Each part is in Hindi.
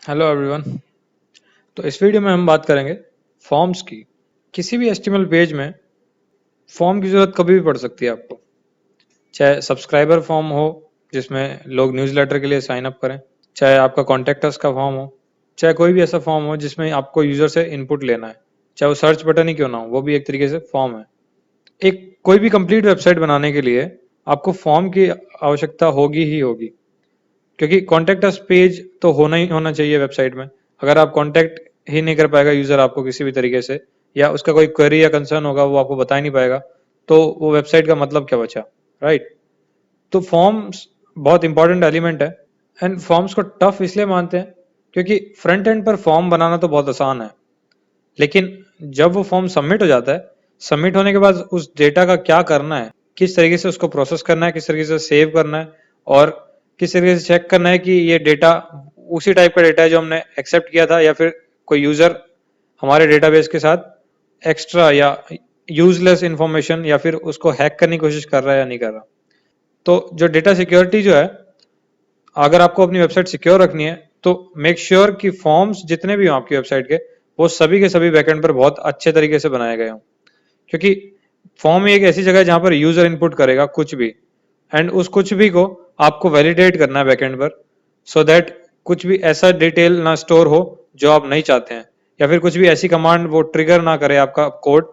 Hello everyone. तो इस वीडियो में हम बात करेंगे फॉर्म्स की। किसी भी HTML पेज में फॉर्म की ज़रूरत कभी भी पड़ सकती है आपको, चाहे सब्सक्राइबर फॉर्म हो जिसमें लोग न्यूज़लेटर के लिए साइन अप करें, चाहे आपका कॉन्टैक्ट अस का फॉर्म हो, चाहे कोई भी ऐसा फॉर्म हो जिसमें आपको यूज़र से इनपुट लेना है, चाहे वो सर्च बटन ही क्यों ना हो, वो भी एक तरीके से फॉर्म है। एक कोई भी कंप्लीट वेबसाइट बनाने के लिए आपको फॉर्म की आवश्यकता होगी ही होगी, क्योंकि कॉन्टैक्ट अस पेज तो होना ही होना चाहिए वेबसाइट में। अगर आप कॉन्टैक्ट ही नहीं कर पाएगा यूज़र आपको किसी भी तरीके से, या उसका कोई क्वेरी या कंसर्न होगा वो आपको बता ही नहीं पाएगा, तो वो वेबसाइट का मतलब क्या बचा, राइट। तो फॉर्म्स बहुत इंपॉर्टेंट एलिमेंट है। एंड फॉर्म्स को टफ इसलिए मानते हैं क्योंकि फ्रंट एंड पर फॉर्म बनाना तो बहुत आसान है, लेकिन जब वो फॉर्म सबमिट हो जाता है, सबमिट होने के बाद उस डेटा का क्या करना है, किस तरीके से उसको प्रोसेस करना है, किस तरीके से सेव करना है, और किस तरीके से चेक करना है कि ये डेटा उसी टाइप का डेटा है जो हमने एक्सेप्ट किया था, या फिर कोई यूजर हमारे डेटाबेस के साथ एक्स्ट्रा या यूजलेस इंफॉर्मेशन या फिर उसको हैक करने की कोशिश कर रहा है या नहीं कर रहा। तो जो डेटा सिक्योरिटी जो है, अगर आपको अपनी वेबसाइट सिक्योर रखनी है तो मेक श्योर कि फॉर्म्स जितने भी हों आपकी वेबसाइट के, वो सभी के सभी बैकएंड पर बहुत अच्छे तरीके से बनाए गए हों। क्योंकि फॉर्म एक ऐसी जगह है जहां पर यूजर इनपुट करेगा कुछ भी, एंड उस कुछ भी को आपको वैलिडेट करना है बैकएंड पर, सो दैट कुछ भी ऐसा डिटेल ना स्टोर हो जो आप नहीं चाहते हैं, या फिर कुछ भी ऐसी कमांड वो ट्रिगर ना करे आपका कोड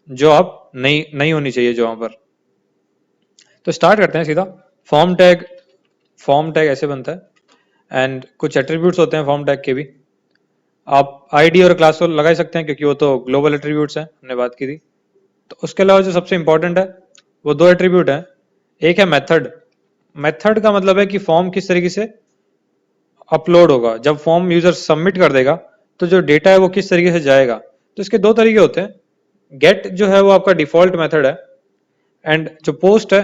जो आप नहीं नहीं होनी चाहिए जो वहां पर। तो स्टार्ट करते हैं सीधा। फॉर्म टैग फॉर्म टैग ऐसे बनता है, एंड कुछ एट्रीब्यूट्स होते हैं फॉर्म टैग के भी। आप आईडी और क्लास को लगा ही सकते हैं क्योंकि वो तो ग्लोबल एट्रीब्यूट्स हैं, हमने बात की थी। तो उसके अलावा जो सबसे इंपॉर्टेंट है वो दो एट्रीब्यूट हैं। एक है मेथड। मेथड का मतलब है कि फॉर्म किस तरीके से अपलोड होगा, जब फॉर्म यूजर सबमिट कर देगा तो जो डेटा है वो किस तरीके से जाएगा। तो इसके दो तरीके होते हैं। गेट जो है वो आपका डिफॉल्ट मेथड है, एंड जो पोस्ट है,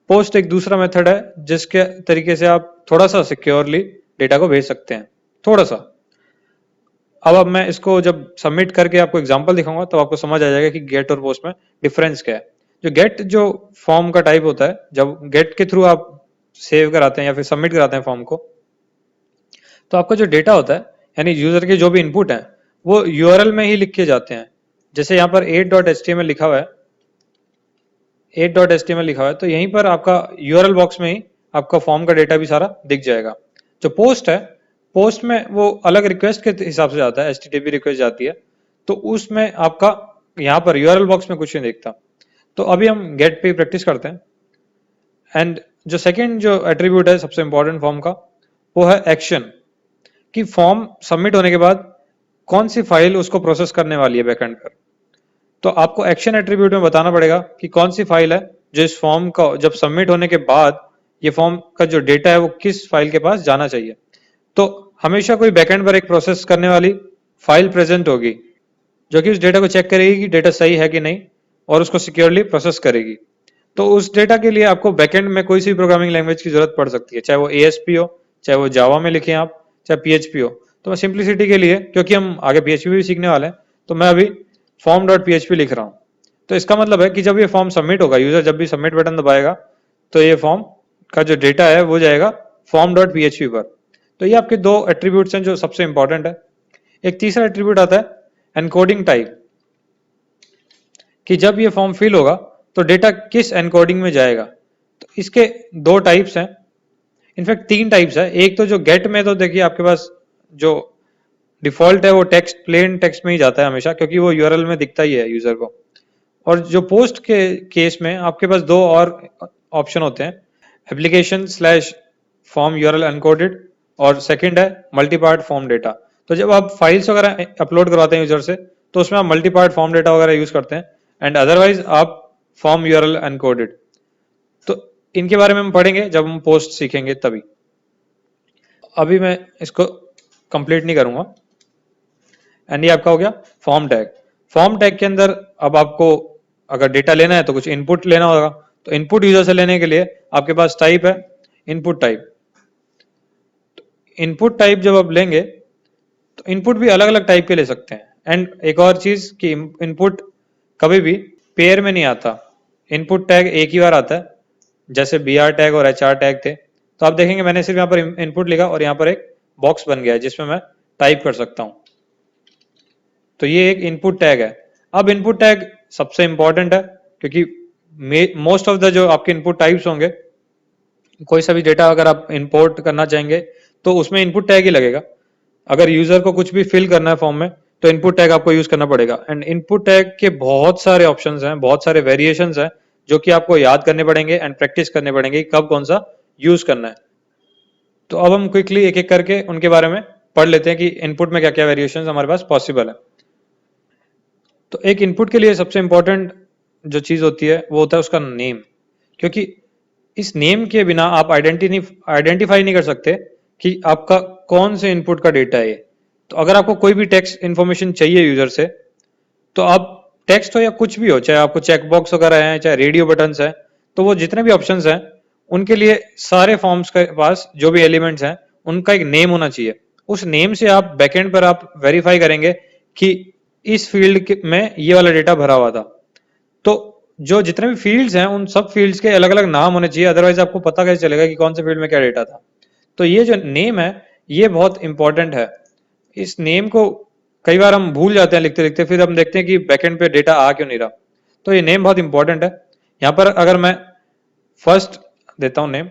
पोस्ट एक दूसरा मेथड है जिसके तरीके से आप थोड़ा सा सिक्योरली डेटा को भेज सकते हैं, थोड़ा सा। अब मैं इसको जब सबमिट करके आपको एग्जांपल दिखाऊंगा तो आपको समझ आ जाएगा कि गेट और पोस्ट में डिफरेंस क्या है। जो गेट जो फॉर्म का टाइप होता है, जब गेट के थ्रू आप सेव कराते हैं या फिर सबमिट कराते हैं फॉर्म को, तो आपका जो डेटा होता है, यानी यूजर के जो भी इनपुट है, वो यूआरएल में ही लिख के जाते हैं। जैसे यहाँ पर 8.html लिखा हुआ है, 8.html लिखा हुआ है, तो यहीं पर आपका यूआरएल बॉक्स में ही आपका फॉर्म का डेटा भी सारा दिख जाएगा। जो पोस्ट है, पोस्ट में वो अलग रिक्वेस्ट के हिसाब से जाता है, HTTP रिक्वेस्ट जाती है, तो उसमें आपका यहाँ पर यूआरएल बॉक्स में कुछ नहीं दिखता। तो अभी हम गेट पे प्रैक्टिस करते हैं। एंड जो सेकंड जो एट्रीब्यूट है सबसे इंपॉर्टेंट फॉर्म का, वो है एक्शन। कि फॉर्म सबमिट होने के बाद कौन सी फाइल उसको प्रोसेस करने वाली है बैकएंड पर। तो आपको एक्शन एट्रीब्यूट में बताना पड़ेगा कि कौन सी फाइल है जो इस फॉर्म का जब सबमिट होने के बाद ये फॉर्म का जो डेटा है वो किस फाइल के पास जाना चाहिए। तो हमेशा कोई बैकएंड पर एक प्रोसेस करने वाली फाइल प्रेजेंट होगी जो कि उस डेटा को चेक करेगी कि डेटा सही है कि नहीं, और उसको सिक्योरली प्रोसेस करेगी। तो उस डेटा के लिए आपको बैकएंड में कोई सी प्रोग्रामिंग लैंग्वेज की जरूरत पड़ सकती है, चाहे वो ASP हो, चाहे वो जावा में लिखें आप, चाहे PHP हो। तो मैं सिंप्लिसिटी के लिए, क्योंकि हम आगे PHP भी सीखने वाले हैं, तो मैं अभी form.php लिख रहा हूँ। तो इसका मतलब है कि जब ये फॉर्म सबमिट होगा, यूजर जब भी सबमिट बटन दबाएगा, तो ये फॉर्म का जो डेटा है वो जाएगा form.php पर। तो ये आपके दो एट्रीब्यूट्स हैं जो सबसे इंपॉर्टेंट है। एक तीसरा एट्रीब्यूट आता है एनकोडिंग टाइप, कि जब ये फॉर्म फिल होगा तो डेटा किस एनकोडिंग में जाएगा। तो इसके दो टाइप्स हैं, इनफैक्ट तीन टाइप्स है। एक तो जो गेट में, तो देखिए आपके पास जो डिफॉल्ट है वो टेक्स्ट, प्लेन टेक्स्ट में ही जाता है हमेशा, क्योंकि वो यूआरएल में दिखता ही है यूजर को। और जो पोस्ट के केस में आपके पास दो और ऑप्शन होते हैं, application slash form URL encoded, और सेकंड है मल्टी पार्ट फॉर्म डेटा। तो जब आप फाइल्स वगैरह अपलोड करवाते हैं यूजर से, तो उसमें आप मल्टी पार्ट फॉर्म डेटा वगैरह यूज करते हैं, एंड अदरवाइज आप फॉर्म यूआरएल अनकोडेड। तो इनके बारे में हम पढ़ेंगे जब हम पोस्ट सीखेंगे तभी। अभी मैं इसको कंप्लीट नहीं करूंगा। एंड ये आपका हो गया फॉर्म टैग। फॉर्म टैग के अंदर अब आपको अगर डेटा लेना है तो कुछ इनपुट लेना होगा। तो इनपुट यूजर से लेने के लिए आपके पास टाइप है इनपुट टाइप। इनपुट टाइप जब आप लेंगे तो इनपुट भी अलग अलग टाइप के ले सकते हैं। एंड एक और चीज कि इनपुट कभी भी पेयर में नहीं आता, इनपुट टैग एक ही बार आता है। जैसे BR टैग और HR टैग थे, तो आप देखेंगे मैंने सिर्फ यहाँ पर इनपुट लिखा और यहाँ पर एक बॉक्स बन गया है जिसमें मैं टाइप कर सकता हूं। तो ये एक इनपुट टैग है। अब इनपुट टैग सबसे इंपॉर्टेंट है क्योंकि मोस्ट ऑफ द जो आपके इनपुट टाइप्स होंगे, कोई सा भी डेटा अगर आप इंपोर्ट करना चाहेंगे तो उसमें इनपुट टैग ही लगेगा। अगर यूजर को कुछ भी फिल करना है फॉर्म में तो इनपुट टैग आपको यूज करना पड़ेगा। एंड इनपुट टैग के बहुत सारे ऑप्शंस हैं, बहुत सारे वेरिएशंस हैं जो कि आपको याद करने पड़ेंगे एंड प्रैक्टिस करने पड़ेंगे कब कौन सा यूज करना है। तो अब हम क्विकली एक एक करके उनके बारे में पढ़ लेते हैं कि इनपुट में क्या क्या वेरिएशंस हमारे पास पॉसिबल है। तो एक इनपुट के लिए सबसे इंपॉर्टेंट जो चीज होती है वो होता है उसका नेम, क्योंकि इस नेम के बिना आप आइडेंटिफाई नहीं कर सकते कि आपका कौन से इनपुट का डेटा है। तो अगर आपको कोई भी टेक्स्ट इन्फॉर्मेशन चाहिए यूजर से, तो आप टेक्स्ट हो या कुछ भी हो, चाहे आपको चेकबॉक्स वगैरह है, चाहे रेडियो बटन्स है, तो वो जितने भी ऑप्शंस हैं उनके लिए सारे फॉर्म्स के पास जो भी एलिमेंट्स हैं उनका एक नेम होना चाहिए। उस नेम से आप बैकएंड पर आप वेरीफाई करेंगे कि इस फील्ड में ये वाला डेटा भरा हुआ था। तो जो जितने भी फील्ड्स हैं उन सब फील्ड्स के अलग अलग नाम होने चाहिए, अदरवाइज आपको पता कैसे चलेगा कि कौन से फील्ड में क्या डेटा था। तो ये जो नेम है ये बहुत इंपॉर्टेंट है। इस नेम को कई बार हम भूल जाते हैं लिखते लिखते, फिर हम देखते हैं कि बैकएंड पे डेटा आ क्यों नहीं रहा। तो ये नेम बहुत इंपॉर्टेंट है। यहाँ पर अगर मैं फर्स्ट देता हूँ नेम,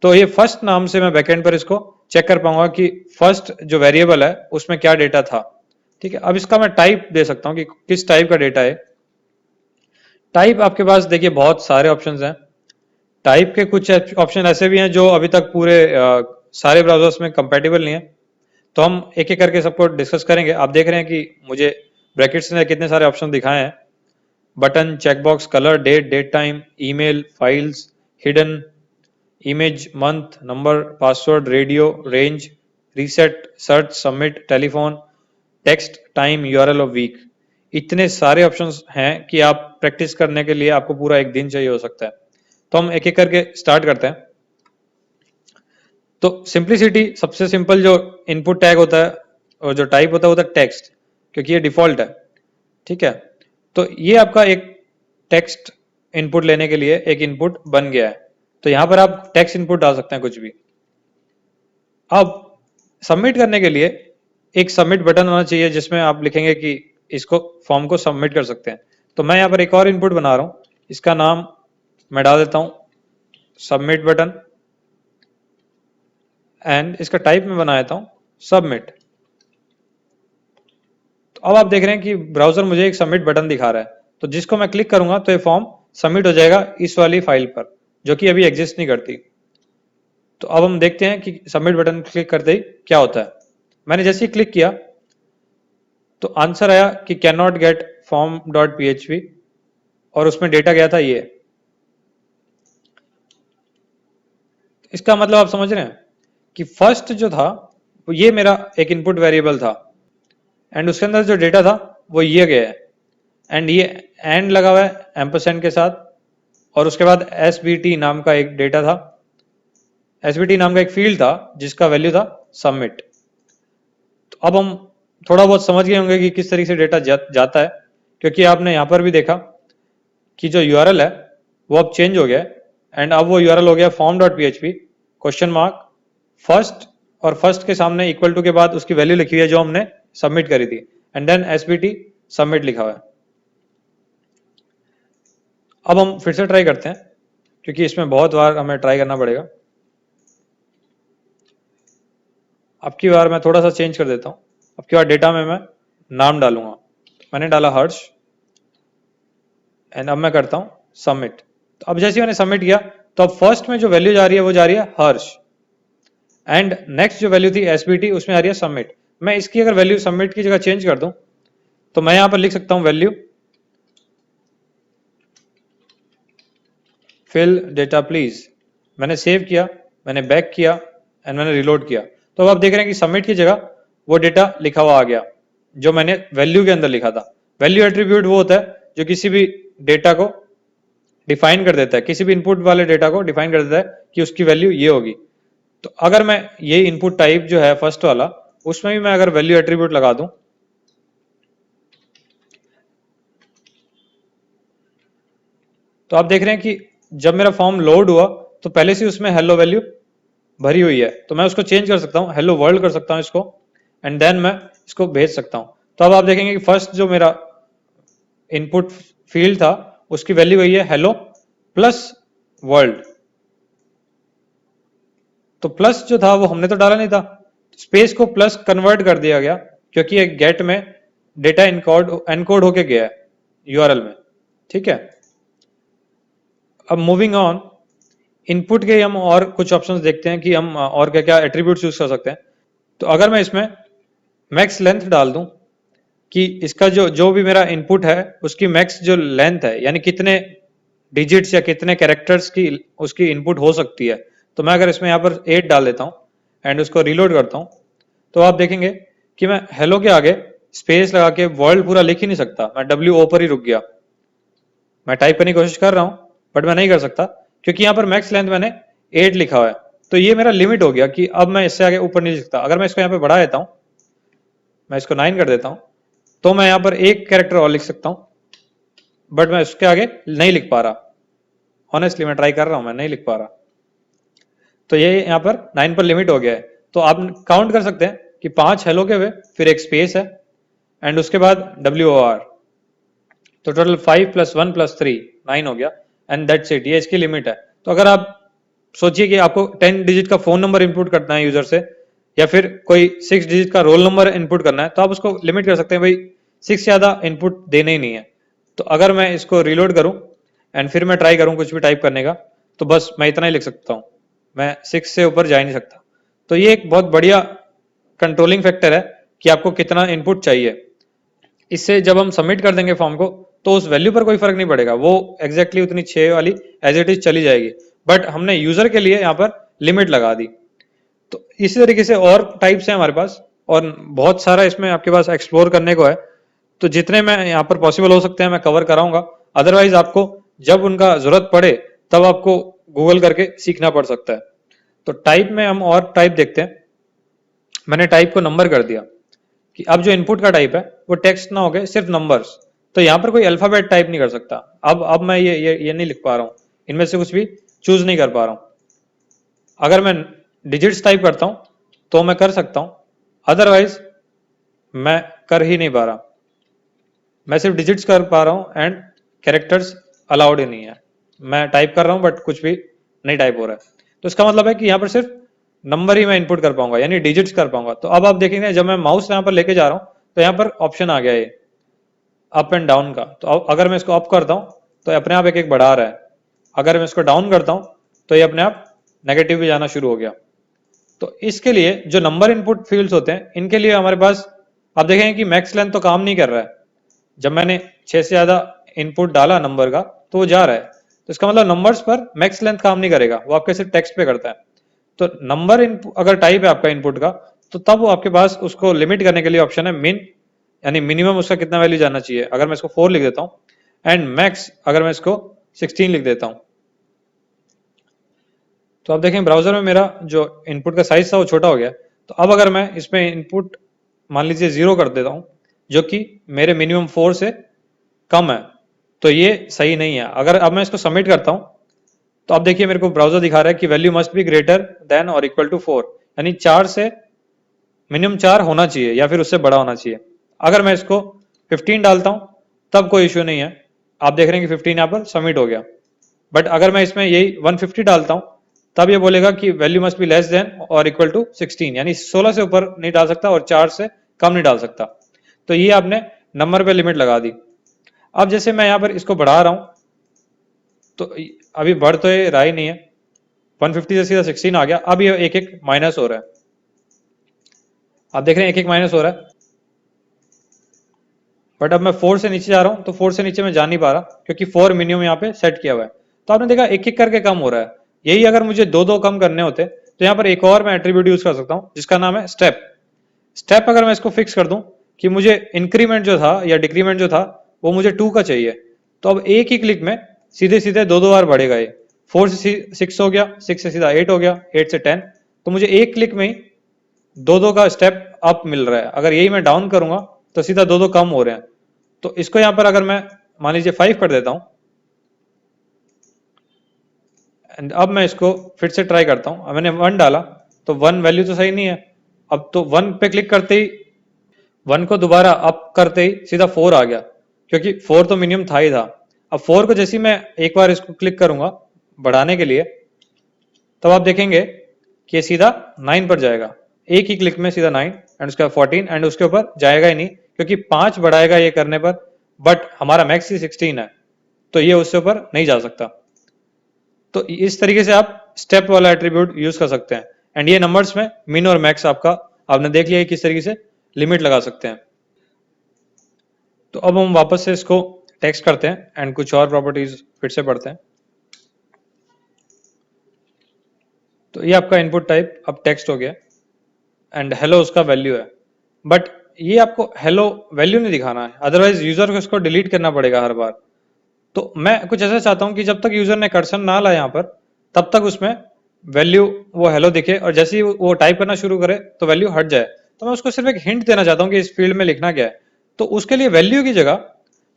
तो ये फर्स्ट नाम से मैं बैकएंड पर इसको चेक कर पाऊंगा कि फर्स्ट जो वेरिएबल है उसमें क्या डेटा था। ठीक है, अब इसका मैं टाइप दे सकता हूँ कि किस टाइप का डेटा है। टाइप आपके पास देखिए बहुत सारे ऑप्शंस हैं। टाइप के कुछ ऑप्शन ऐसे भी हैं जो अभी तक पूरे सारे ब्राउजर्स में कंपेटेबल नहीं है। तो हम एक एक करके सबको डिस्कस करेंगे। आप देख रहे हैं कि मुझे ब्रैकेट्स में कितने सारे ऑप्शन दिखाए हैं। Button, checkbox, colour, date, date time, email, files, hidden, image, month, number, password, radio, range, reset, search, submit, telephone, text, time, URL और वीक। इतने सारे ऑप्शंस हैं कि आप प्रैक्टिस करने के लिए आपको पूरा एक दिन चाहिए हो सकता है। तो हम एक एक करके स्टार्ट करते हैं। तो सिंप्लिसिटी, सबसे सिंपल जो इनपुट टैग होता है और जो टाइप होता है वो होता है टेक्स्ट, क्योंकि ये डिफॉल्ट है। ठीक है, तो ये आपका एक टेक्स्ट इनपुट लेने के लिए एक इनपुट बन गया है। तो यहां पर आप टेक्स्ट इनपुट डाल सकते हैं कुछ भी। अब सबमिट करने के लिए एक सबमिट बटन होना चाहिए जिसमें आप लिखेंगे कि इसको फॉर्म को सबमिट कर सकते हैं। तो मैं यहाँ पर एक और इनपुट बना रहा हूँ, इसका नाम मैं डाल देता हूँ सबमिट बटन, एंड इसका टाइप में बना देता हूँ सबमिट। तो अब आप देख रहे हैं कि ब्राउजर मुझे एक सबमिट बटन दिखा रहा है, तो जिसको मैं क्लिक करूंगा तो ये फॉर्म सबमिट हो जाएगा इस वाली फाइल पर जो कि अभी एग्जिस्ट नहीं करती। तो अब हम देखते हैं कि सबमिट बटन क्लिक करते ही क्या होता है। मैंने जैसे ही क्लिक किया तो आंसर आया कि can not gate form dot php, और उसमें डेटा गया था ये। इसका मतलब आप समझ रहे हैं कि फर्स्ट जो था वो ये मेरा एक इनपुट वेरिएबल था, एंड उसके अंदर जो डेटा था वो ये गया है, एंड ये एंड लगा हुआ है एम्परसेंड के साथ, और उसके बाद एसबीटी नाम का एक डेटा था, एसबीटी नाम का एक फील्ड था जिसका वैल्यू था सबमिट। तो अब हम थोड़ा बहुत समझ गए होंगे कि किस तरीके से डेटा जाता है, क्योंकि आपने यहां पर भी देखा कि जो यूआरएल है वो अब चेंज हो गया है, एंड अब वो यूआरएल हो गया form dot php question mark first, और फर्स्ट के सामने इक्वल टू के बाद उसकी वैल्यू लिखी हुई है जो हमने सबमिट करी थी, एंड देन एसबीटी सबमिट लिखा हुआ है। अब हम फिर से ट्राई करते हैं क्योंकि इसमें बहुत बार हमें ट्राई करना पड़ेगा। अब की बार मैं थोड़ा सा चेंज कर देता हूँ। अब की बार डेटा में मैं नाम डालूंगा, मैंने डाला हर्ष, एंड अब मैं करता हूँ सबमिट। तो अब जैसे मैंने सबमिट किया तो अब फर्स्ट में जो वैल्यू जा रही है वो जा रही है हर्ष, एंड नेक्स्ट जो वैल्यू थी एसबीटी उसमें आ रही है सबमिट। मैं इसकी अगर वैल्यू सबमिट की जगह चेंज कर दूं तो मैं यहां पर लिख सकता हूं वैल्यू फिल डेटा प्लीज। मैंने सेव किया, मैंने बैक किया, एंड मैंने रिलोड किया। तो अब आप देख रहे हैं कि सबमिट की जगह वो डेटा लिखा हुआ आ गया जो मैंने वैल्यू के अंदर लिखा था। वैल्यू एट्रीब्यूट वो होता है जो किसी भी डेटा को डिफाइन कर देता है, किसी भी इनपुट वाले डेटा को डिफाइन कर देता है कि उसकी वैल्यू ये होगी। तो अगर मैं ये इनपुट टाइप जो है फर्स्ट वाला, उसमें भी मैं अगर वैल्यू एट्रीब्यूट लगा दूं तो आप देख रहे हैं कि जब मेरा फॉर्म लोड हुआ तो पहले से उसमें हेलो वैल्यू भरी हुई है, तो मैं उसको चेंज कर सकता हूँ, हेलो वर्ल्ड कर सकता हूँ इसको, एंड देन मैं इसको भेज सकता हूँ। तो अब आप देखेंगे कि फर्स्ट जो मेरा इनपुट फील्ड था उसकी वैल्यू वही है हेलो प्लस वर्ल्ड। तो प्लस जो था वो हमने तो डाला नहीं था, स्पेस को प्लस कन्वर्ट कर दिया गया क्योंकि एक गेट में डेटा एनकोड होके गया है यूआरएल में। ठीक है, अब मूविंग ऑन, इनपुट के हम और कुछ ऑप्शंस देखते हैं कि हम और क्या क्या एट्रीब्यूट्स यूज कर सकते हैं। तो अगर मैं इसमें मैक्स लेंथ डाल दूं कि इसका जो जो भी मेरा इनपुट है उसकी मैक्स जो लेंथ है, यानी कितने डिजिट्स या कितने कैरेक्टर्स की उसकी इनपुट हो सकती है, तो मैं अगर इसमें यहाँ पर 8 डाल देता हूँ एंड उसको रीलोड करता हूँ, तो आप देखेंगे कि मैं हेलो के आगे स्पेस लगा के वर्ल्ड पूरा लिख ही नहीं सकता, मैं WO पर ही रुक गया। मैं टाइप करने की कोशिश कर रहा हूँ बट मैं नहीं कर सकता क्योंकि यहाँ पर मैक्स लेंथ मैंने 8 लिखा हुआ है। तो ये मेरा लिमिट हो गया कि अब मैं इससे आगे ऊपर नहीं लिख सकता। अगर मैं इसको यहाँ पे बढ़ा देता हूँ, मैं इसको 9 कर देता हूँ, तो मैं यहाँ पर एक कैरेक्टर और लिख सकता हूँ, बट मैं उसके आगे नहीं लिख पा रहा। ऑनेस्टली मैं ट्राई कर रहा हूँ, मैं नहीं लिख पा रहा। तो ये यहाँ पर 9 पर लिमिट हो गया है। तो आप काउंट कर सकते हैं कि 5 हेलो के हुए, फिर एक स्पेस है एंड उसके बाद WOR, तो टोटल 5 + 1 + 3 9 हो गया एंड दैट्स इट। ये इसकी लिमिट है। तो अगर आप सोचिए कि आपको 10 डिजिट का फोन नंबर इनपुट करना है यूजर से, या फिर कोई 6 डिजिट का रोल नंबर इनपुट करना है, तो आप उसको लिमिट कर सकते हैं भाई 6 से ज्यादा इनपुट देने ही नहीं है। तो अगर मैं इसको रीलोड करूं एंड फिर मैं ट्राई करूं कुछ भी टाइप करने का, तो बस मैं इतना ही लिख सकता हूं, मैं 6 से ऊपर जा ही नहीं सकता। तो ये एक बहुत बढ़िया कंट्रोलिंग फैक्टर है कि आपको कितना इनपुट चाहिए। इससे जब हम सबमिट कर देंगे फॉर्म को तो उस वैल्यू पर कोई फर्क नहीं पड़ेगा, वो एग्जैक्टली उतनी 6 वाली एज इट इज चली जाएगी, बट हमने यूजर के लिए यहाँ पर लिमिट लगा दी। तो इसी तरीके से और टाइप्स हैं हमारे पास, और बहुत सारा इसमें आपके पास एक्सप्लोर करने को है। तो जितने मैं यहाँ पर पॉसिबल हो सकते हैं मैं कवर कराऊंगा, अदरवाइज आपको जब उनका जरूरत पड़े तब आपको गूगल करके सीखना पड़ सकता है। तो टाइप में हम और टाइप देखते हैं। मैंने टाइप को नंबर कर दिया कि अब जो इनपुट का टाइप है वो टेक्स्ट ना हो गए सिर्फ नंबर्स। तो यहाँ पर कोई अल्फाबेट टाइप नहीं कर सकता। अब मैं ये नहीं लिख पा रहा हूँ, इनमें से कुछ भी चूज नहीं कर पा रहा हूँ। अगर मैं डिजिट्स टाइप करता हूँ तो मैं कर सकता हूँ, अदरवाइज मैं कर ही नहीं पा रहा। मैं सिर्फ डिजिट्स कर पा रहा हूँ एंड कैरेक्टर्स अलाउड ही नहीं है। मैं टाइप कर रहा हूँ बट कुछ भी नहीं टाइप हो रहा है। तो इसका मतलब है कि यहाँ पर सिर्फ नंबर ही मैं इनपुट कर पाऊंगा, यानी डिजिट्स कर पाऊंगा। तो अब आप देखेंगे जब मैं माउस यहाँ पर लेके जा रहा हूँ तो यहाँ पर ऑप्शन आ गया है अप एंड डाउन का। तो अगर मैं इसको अप करता हूँ तो अपने आप एक एक बढ़ा रहा है, अगर मैं इसको डाउन करता हूँ तो ये अपने आप नेगेटिव भी जाना शुरू हो गया। तो इसके लिए जो नंबर इनपुट फील्ड्स होते हैं इनके लिए हमारे पास आप देखेंगे कि मैक्स लेंथ तो काम नहीं कर रहा है। जब मैंने 6 से ज्यादा इनपुट डाला नंबर का तो वो जा रहा है, तो इसका मतलब नंबर्स पर मैक्स लेंथ काम नहीं करेगा, वो आपके सिर्फ टेक्स्ट पे करता है। तो नंबर अगर टाइप है आपका इनपुट का, तो तब वो आपके पास उसको लिमिट करने के लिए ऑप्शन है मिन, यानी मिनिमम उसका कितना वैल्यू जाना चाहिए। अगर मैं इसको 4 लिख देता हूं एंड मैक्स अगर मैं इसको 16 लिख देता हूं, तो आप देखें ब्राउजर में मेरा जो इनपुट का साइज था वो छोटा हो गया। तो अब अगर मैं इसमें इनपुट मान लीजिए 0 कर देता हूं, जो कि मेरे मिनिमम 4 से कम है, तो ये सही नहीं है। अगर अब मैं इसको सबमिट करता हूं तो अब देखिए मेरे को ब्राउजर दिखा रहा है कि value must be greater than और इक्वल टू 4, यानी 4 से मिनिमम 4 होना चाहिए या फिर उससे बड़ा होना चाहिए। अगर मैं इसको 15 डालता हूं तब कोई इश्यू नहीं है, आप देख रहे हैं कि 15 यहाँ पर सबमिट हो गया। बट अगर मैं इसमें यही 150 डालता हूं तब ये बोलेगा कि value must be less than और इक्वल टू 16, यानी 16 से ऊपर नहीं डाल सकता और 4 से कम नहीं डाल सकता। तो ये आपने नंबर पे लिमिट लगा दी। अब जैसे मैं यहाँ पर इसको बढ़ा रहा हूं तो अभी बढ़ तो ये रहा ही नहीं है, 150 से सीधा 16 आ गया। अब ये एक एक माइनस हो रहा है, आप देख रहे हैं एक एक माइनस हो रहा है। बट अब मैं 4 से नीचे जा रहा हूं तो 4 से नीचे मैं जा नहीं पा रहा क्योंकि 4 मिनिमम यहाँ पे सेट किया हुआ है। तो आपने देखा एक एक करके कम हो रहा है। यही अगर मुझे दो दो कम करने होते तो यहाँ पर एक और मैं एट्रीब्यूट यूज कर सकता हूँ जिसका नाम है स्टेप। स्टेप अगर मैं इसको फिक्स कर दूं कि मुझे इंक्रीमेंट जो था या डिक्रीमेंट जो था वो मुझे 2 का चाहिए, तो अब एक ही क्लिक में सीधे सीधे दो दो बार बढ़ेगा ये। 4 से 6 हो गया, 6 से सीधा 8 हो गया, 8 से 10। तो मुझे एक क्लिक में ही दो दो का स्टेप अप मिल रहा है। अगर यही मैं डाउन करूंगा तो सीधा दो दो कम हो रहे हैं। तो इसको यहां पर अगर मैं मान लीजिए 5 कर देता हूं एंड अब मैं इसको फिर से ट्राई करता हूँ। मैंने 1 डाला तो 1 वैल्यू तो सही नहीं है। अब तो 1 पे क्लिक करते ही 1 को दोबारा अप करते ही सीधा 4 आ गया, क्योंकि 4 तो मिनिमम था ही था। अब 4 को जैसे ही मैं एक बार इसको क्लिक करूंगा बढ़ाने के लिए, तब आप देखेंगे कि ये सीधा 9 पर जाएगा। एक ही क्लिक में सीधा 9 एंड उसके बाद 14 एंड उसके ऊपर जाएगा ही नहीं, क्योंकि 5 बढ़ाएगा ये करने पर, बट हमारा मैक्स ही 16 है, तो ये उससे ऊपर नहीं जा सकता। तो इस तरीके से आप स्टेप वाला एट्रीब्यूट यूज कर सकते हैं। एंड ये नंबर्स में मिन और मैक्स आपका आपने देख लिया किस तरीके से लिमिट लगा सकते हैं। तो अब हम वापस से इसको टेक्स्ट करते हैं एंड कुछ और प्रॉपर्टीज फिर से पढ़ते हैं। तो ये आपका इनपुट टाइप अब टेक्स्ट हो गया एंड हेलो उसका वैल्यू है, बट ये आपको हेलो वैल्यू नहीं दिखाना है, अदरवाइज यूजर को इसको डिलीट करना पड़ेगा हर बार। तो मैं कुछ ऐसा चाहता हूं कि जब तक यूजर ने कर्सर ना लाया यहाँ पर, तब तक उसमें वैल्यू वो हेलो दिखे, और जैसे ही वो टाइप करना शुरू करे तो वैल्यू हट जाए। तो मैं उसको सिर्फ एक हिंट देना चाहता हूँ कि इस फील्ड में लिखना क्या है। तो उसके लिए वैल्यू की जगह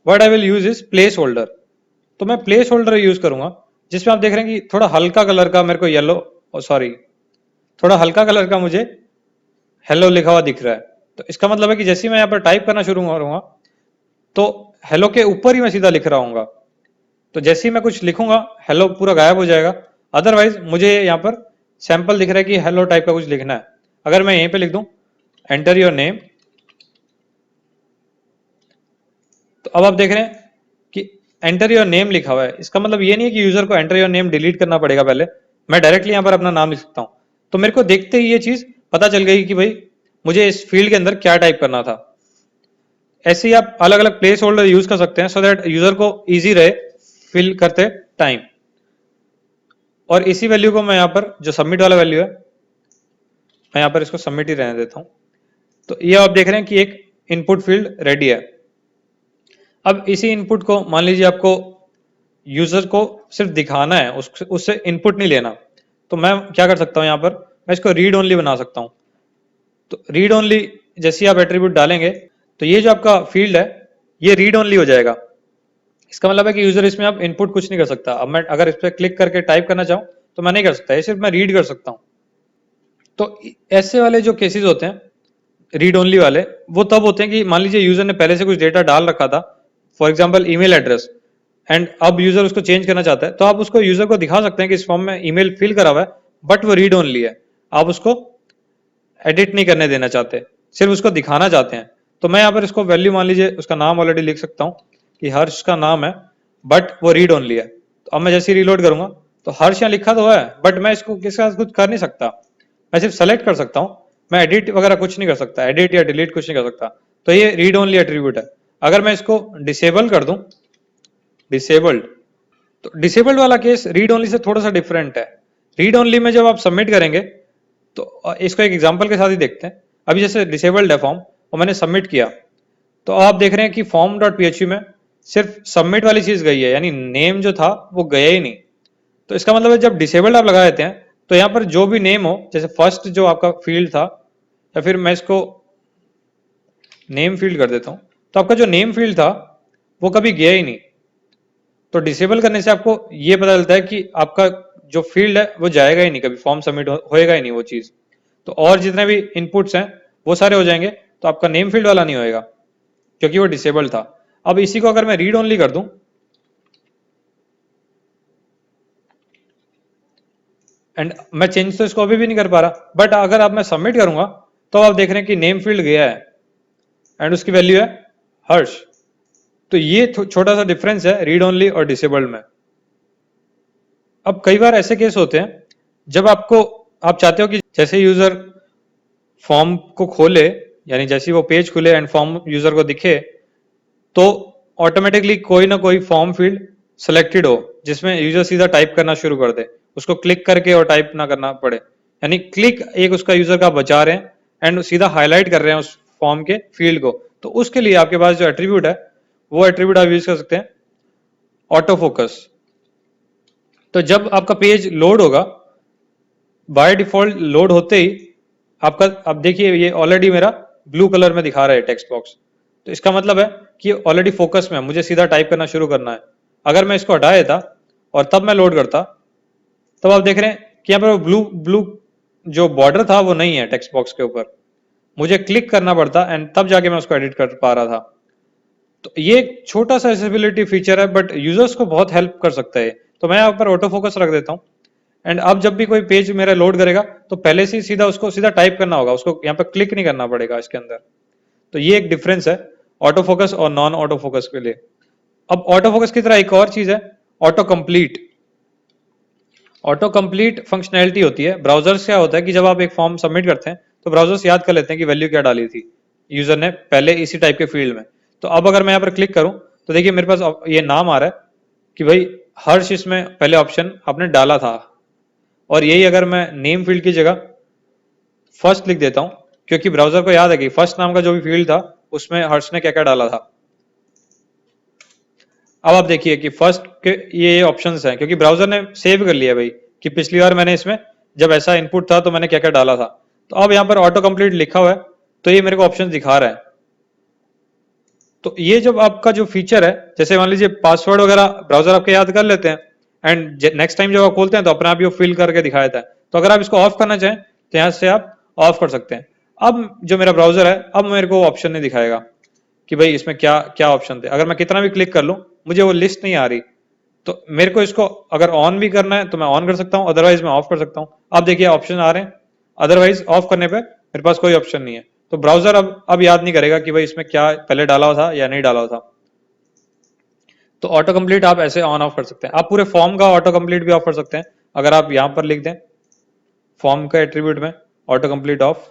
word I will use is place holder. तो मैं प्लेस होल्डर यूज करूंगा, जिसमें आप देख रहे हैं कि थोड़ा हल्का कलर का मेरे को येलो, सॉरी थोड़ा हल्का कलर का मुझे हेलो लिखा हुआ दिख रहा है। तो इसका मतलब है कि जैसे ही मैं यहाँ पर टाइप करना शुरू करूंगा तो हेलो के ऊपर ही मैं सीधा लिख रहा हूँ। तो जैसे ही मैं कुछ लिखूंगा हेलो पूरा गायब हो जाएगा। अदरवाइज मुझे यहाँ पर सैंपल दिख रहा है कि हेलो टाइप का कुछ लिखना है। अगर मैं यहीं पे लिख दूं एंटर योर नेम, तो अब आप देख रहे हैं कि एंटर योर नेम लिखा हुआ है। इसका मतलब ये नहीं है कि यूजर को एंटर योर नेम डिलीट करना पड़ेगा पहले, मैं डायरेक्टली यहाँ पर अपना नाम लिख सकता हूँ। तो मेरे को देखते ही ये चीज पता चल गई कि भाई मुझे इस फील्ड के अंदर क्या टाइप करना था। ऐसे ही आप अलग अलग प्लेस होल्डर यूज कर सकते हैं सो दैट यूजर को इजी रहे फिल करते टाइम। और इसी वैल्यू को मैं यहाँ पर जो सबमिट वाला वैल्यू है, मैं यहाँ पर इसको सबमिट ही रहने देता हूँ। तो ये आप देख रहे हैं कि एक इनपुट फील्ड रेडी है। अब इसी इनपुट को मान लीजिए आपको यूजर को सिर्फ दिखाना है, उससे इनपुट नहीं लेना, तो मैं क्या कर सकता हूँ यहाँ पर, मैं इसको रीड ओनली बना सकता हूँ। तो रीड ओनली जैसे आप एट्रीब्यूट डालेंगे तो ये जो आपका फील्ड है ये रीड ओनली हो जाएगा। इसका मतलब है कि यूजर इसमें आप इनपुट कुछ नहीं कर सकता। अब मैं अगर इस पर क्लिक करके टाइप करना चाहूँ तो मैं नहीं कर सकता, ये सिर्फ मैं रीड कर सकता हूँ। तो ऐसे वाले जो केसेस होते हैं रीड ओनली वाले, वो तब होते हैं कि मान लीजिए यूजर ने पहले से कुछ डेटा डाल रखा था, for example email address, and अब यूजर उसको चेंज करना चाहता है, तो आप उसको यूजर को दिखा सकते हैं कि इस फॉर्म में ईमेल फिल करा हुआ है, बट वो रीड ओनली है। आप उसको एडिट नहीं करने देना चाहते, सिर्फ उसको दिखाना चाहते हैं। तो मैं यहाँ पर इसको वैल्यू मान लीजिए उसका नाम ऑलरेडी लिख सकता हूँ कि हर्ष का नाम है, बट वो रीड ओनली है। तो अब मैं जैसे ही रीलोड करूंगा तो हर्ष यहाँ लिखा तो है, बट मैं इसको किसके साथ कुछ कर नहीं सकता, मैं सिर्फ सेलेक्ट कर सकता हूँ, मैं एडिट वगैरह कुछ नहीं कर सकता, एडिट या डिलीट कुछ नहीं कर सकता। तो ये रीड ओनली एट्रीब्यूट है। अगर मैं इसको डिसेबल कर दूं, डिसेबल्ड, तो डिसेबल्ड वाला केस रीड ओनली से थोड़ा सा डिफरेंट है। रीड ओनली में जब आप सबमिट करेंगे तो इसको एक एग्जांपल के साथ ही देखते हैं। अभी जैसे डिसेबल्ड है फॉर्म और मैंने सबमिट किया, तो आप देख रहे हैं कि फॉर्म डॉट पीएचपी में सिर्फ सबमिट वाली चीज गई है, यानी नेम जो था वो गया ही नहीं। तो इसका मतलब है जब डिसेबल्ड आप लगा देते हैं तो यहाँ पर जो भी नेम हो, जैसे फर्स्ट जो आपका फील्ड था, या फिर मैं इसको नेम फील्ड कर देता हूं, तो आपका जो नेम फील्ड था वो कभी गया ही नहीं। तो डिसेबल करने से आपको ये पता चलता है कि आपका जो फील्ड है वो जाएगा ही नहीं, कभी फॉर्म सबमिट होएगा ही नहीं वो चीज। तो और जितने भी इनपुट्स हैं वो सारे हो जाएंगे, तो आपका नेम फील्ड वाला नहीं होएगा क्योंकि वो डिसेबल था। अब इसी को अगर मैं रीड ओनली कर दूं एंड मैं चेंज तो इसको अभी भी नहीं कर पा रहा, बट अगर अब मैं सबमिट करूंगा तो आप देख रहे हैं कि नेम फील्ड गया है एंड उसकी वैल्यू है हर्ष। तो ये छोटा सा डिफरेंस है रीड ओनली और डिसेबल्ड में। अब कई बार ऐसे केस होते हैं जब आप चाहते हो कि जैसे यूजर फॉर्म को खोले, यानी जैसे वो पेज खुले एंड फॉर्म यूजर को दिखे, तो ऑटोमेटिकली कोई ना कोई फॉर्म फील्ड सेलेक्टेड हो जिसमें यूजर सीधा टाइप करना शुरू कर दे, उसको क्लिक करके और टाइप ना करना पड़े। यानी क्लिक एक उसका यूजर का बचा रहे हैं एंड सीधा हाईलाइट कर रहे हैं उस फॉर्म के फील्ड को। तो उसके लिए आपके पास जो एट्रीब्यूट है वो एट्रीब्यूट आप यूज कर सकते हैं ऑटो फोकस। तो जब आपका पेज लोड होगा, बाय डिफॉल्ट लोड होते ही आपका, अब देखिए ये ऑलरेडी मेरा ब्लू कलर में दिखा रहा है टेक्स्ट बॉक्स, तो इसका मतलब है कि ऑलरेडी फोकस में है, मुझे सीधा टाइप करना शुरू करना है। अगर मैं इसको हटा देता और तब मैं लोड करता तब आप देख रहे हैं कि यहाँ पर ब्लू ब्लू जो बॉर्डर था वो नहीं है टेक्स्ट बॉक्स के ऊपर, मुझे क्लिक करना पड़ता एंड तब जाके मैं उसको एडिट कर पा रहा था। तो ये एक छोटा सा एक्सेसिबिलिटी फीचर है बट यूजर्स को बहुत हेल्प कर सकता है। तो मैं यहाँ पर ऑटो फोकस रख देता हूँ एंड अब जब भी कोई पेज मेरा लोड करेगा तो पहले से ही सीधा उसको सीधा टाइप करना होगा, उसको यहाँ पर क्लिक नहीं करना पड़ेगा इसके अंदर। तो ये एक डिफरेंस है ऑटो फोकस और नॉन ऑटो फोकस के लिए। अब ऑटो फोकस की तरह एक और चीज है auto complete. Auto complete functionality होती है ब्राउजर्स। क्या होता है कि जब आप एक फॉर्म सबमिट करते हैं तो ब्राउजर्स याद कर लेते हैं कि वैल्यू क्या डाली थी यूजर ने पहले इसी टाइप के फील्ड में। तो अब अगर मैं यहाँ पर क्लिक करूं तो देखिए मेरे पास ये नाम आ रहा है कि भाई हर्ष इसमें पहले ऑप्शन आपने डाला था, और यही अगर मैं नेम फील्ड की जगह फर्स्ट लिख देता हूं क्योंकि ब्राउजर को याद है कि फर्स्ट नाम का जो भी फील्ड था उसमें हर्ष ने क्या क्या डाला था। अब आप देखिए कि फर्स्ट के ये ऑप्शंस हैं क्योंकि ब्राउजर ने सेव कर लिया भाई कि पिछली बार मैंने इसमें जब ऐसा इनपुट था तो मैंने क्या क्या डाला था। तो अब यहाँ पर ऑटो कंप्लीट लिखा हुआ है तो ये मेरे को ऑप्शन दिखा रहा है। तो ये जब आपका जो फीचर है, जैसे मान लीजिए पासवर्ड वगैरह ब्राउजर आपके याद कर लेते हैं एंड नेक्स्ट टाइम जब आप खोलते हैं तो अपने आप ये फिल करके दिखा देता है। तो अगर आप इसको ऑफ करना चाहें तो यहाँ से आप ऑफ कर सकते हैं। अब जो मेरा ब्राउजर है अब मेरे को ऑप्शन नहीं दिखाएगा कि भाई इसमें क्या क्या ऑप्शन थे। अगर मैं कितना भी क्लिक कर लूं मुझे वो लिस्ट नहीं आ रही। तो मेरे को इसको अगर ऑन भी करना है तो मैं ऑन कर सकता हूं, अदरवाइज मैं ऑफ कर सकता हूं। आप देखिए ऑप्शन आ रहे हैं, अदरवाइज ऑफ करने पे मेरे पास कोई ऑप्शन नहीं है। तो ब्राउजर अब याद नहीं करेगा कि भाई इसमें क्या पहले डाला हुआ था या नहीं डाला हुआ था। तो ऑटो कंप्लीट आप ऐसे ऑन ऑफ कर सकते हैं। आप पूरे फॉर्म का ऑटो कंप्लीट भी ऑफ कर सकते हैं। अगर आप यहां पर लिख दें फॉर्म का एट्रीब्यूट में ऑटो कंप्लीट ऑफ,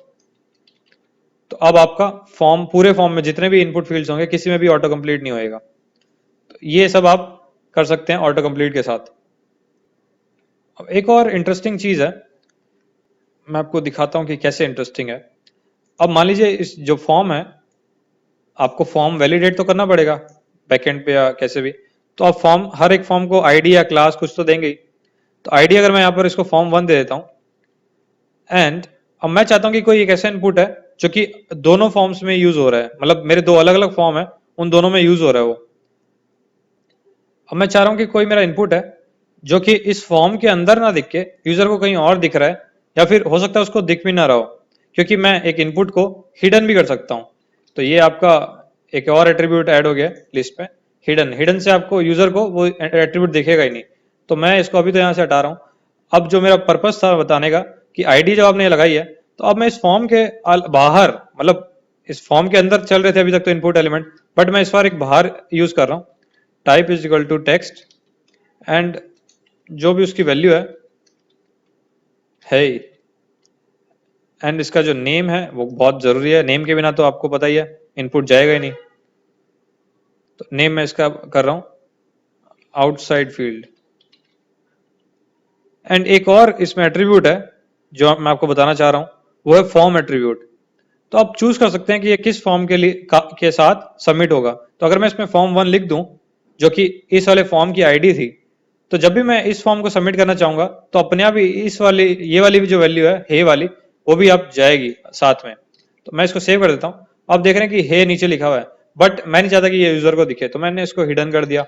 तो अब आपका फॉर्म पूरे फॉर्म में जितने भी इनपुट फील्ड्स होंगे किसी में भी ऑटो कंप्लीट नहीं होएगा। तो ये सब आप कर सकते हैं ऑटो कंप्लीट के साथ। अब एक और इंटरेस्टिंग चीज है, मैं आपको दिखाता हूं कि कैसे इंटरेस्टिंग है। अब मान लीजिए इस जो फॉर्म है आपको फॉर्म वैलिडेट तो करना पड़ेगा बैकएंड पे या कैसे भी। तो आप फॉर्म हर एक फॉर्म को आईडी या क्लास कुछ तो देंगे ही। तो आईडी अगर मैं यहाँ पर इसको फॉर्म 1 दे देता हूँ एंड अब मैं चाहता हूँ कि कोई एक ऐसा इनपुट है जो कि दोनों फॉर्म्स में यूज हो रहा है, मतलब मेरे दो अलग अलग फॉर्म है उन दोनों में यूज हो रहा है वो। अब मैं चाह रहा हूँ कि कोई मेरा इनपुट है जो कि इस फॉर्म के अंदर ना दिख के यूजर को कहीं और दिख रहा है, या फिर हो सकता है उसको दिख भी ना रहा हो, क्योंकि मैं एक इनपुट को हिडन भी कर सकता हूँ। तो ये आपका एक और एट्रीब्यूट ऐड हो गया लिस्ट पे, हिडन। हिडन से आपको यूजर को वो एट्रीब्यूट दिखेगा ही नहीं। तो मैं इसको अभी तो यहाँ से हटा रहा हूँ। अब जो मेरा पर्पस था बताने का कि आईडी जब आपने लगाई है तो अब मैं इस फॉर्म के बाहर, मतलब इस फॉर्म के अंदर चल रहे थे अभी तक तो इनपुट एलिमेंट, बट मैं इस बार एक बाहर यूज कर रहा हूँ। Type is equal to text and जो भी उसकी वैल्यू है एंड इसका जो नेम है वो बहुत जरूरी है। नेम के बिना तो आपको पता ही है इनपुट जाएगा ही नहीं। तो नेम मैं इसका कर रहा हूं आउटसाइड फील्ड। एंड एक और इसमें एट्रीब्यूट है जो मैं आपको बताना चाह रहा हूं, वो है फॉर्म एट्रीब्यूट। तो आप चूज कर सकते हैं कि ये किस फॉर्म के लिए के साथ सबमिट होगा। तो अगर मैं इसमें फॉर्म 1 लिख दूं जो कि इस वाले फॉर्म की आईडी थी, तो जब भी मैं इस फॉर्म को सबमिट करना चाहूंगा तो अपने आप ही इस वाली ये वाली भी जो वैल्यू है हे वाली वो भी आप जाएगी साथ में। तो मैं इसको सेव कर देता हूँ। आप देख रहे हैं कि हे नीचे लिखा हुआ है बट मैं नहीं चाहता कि ये यूजर को दिखे, तो मैंने इसको हिडन कर दिया।